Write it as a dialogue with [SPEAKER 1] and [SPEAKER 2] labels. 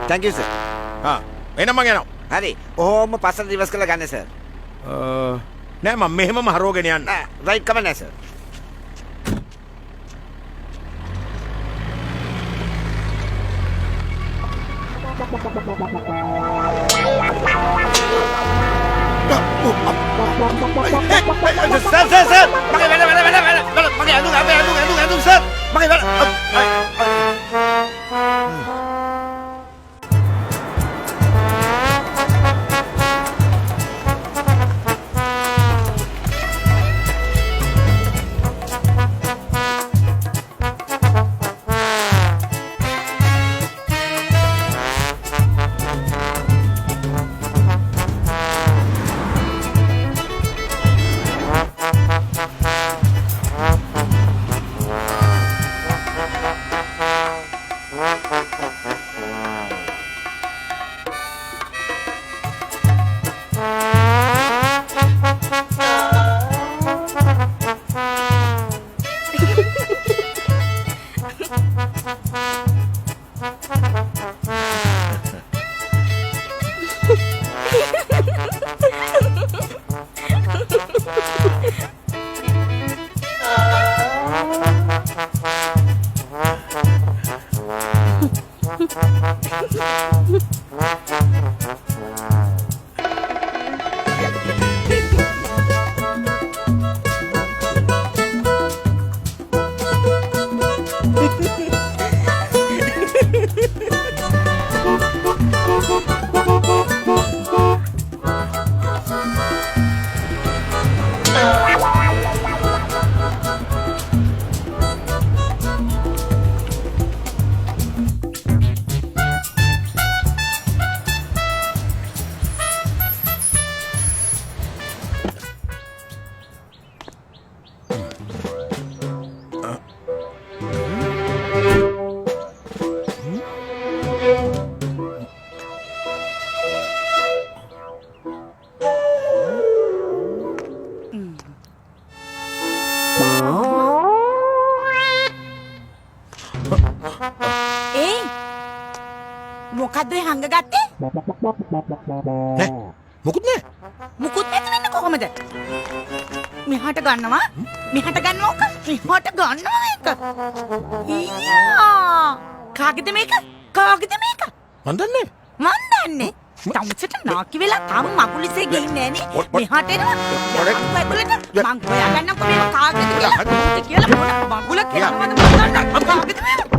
[SPEAKER 1] Thank you sir.
[SPEAKER 2] එනම මං යනවා.
[SPEAKER 1] හරි. ඔහොම පස්සට රිවර්ස් කරලා ගන්න sir.
[SPEAKER 2] නෑ මම මෙහෙමම හරවගෙන යන්න.
[SPEAKER 1] Right කමන්න sir. Sir. Mගේ වැඩ. මගේ ඇඳුම් sir. මගේ වැඩ.
[SPEAKER 3] මොකද්ද හංගගත්තේ?
[SPEAKER 2] නෑ මොකුත් නෑ.
[SPEAKER 3] මුකුත් නැති වෙන්නේ කොහොමද? මෙහාට ගන්නවා. මෙහාට ගන්නවා ඔක. මෙහාට ගන්නවා ඒක. ඊයා. කාගේද මේක? කාගේද මේක?
[SPEAKER 2] මන් දන්නේ.
[SPEAKER 3] මන් දන්නේ. තමුසට නාකි වෙලා තාම මගුලිසේ ගිහින්නේ නෑනේ. මෙහාට එනවා. ඇතුළට මං හොයාගන්නම්කො මේක කාගේද කියලා. කියලා මොන මගුල කියලාද මන් දන්නේ. කාගේද මේක?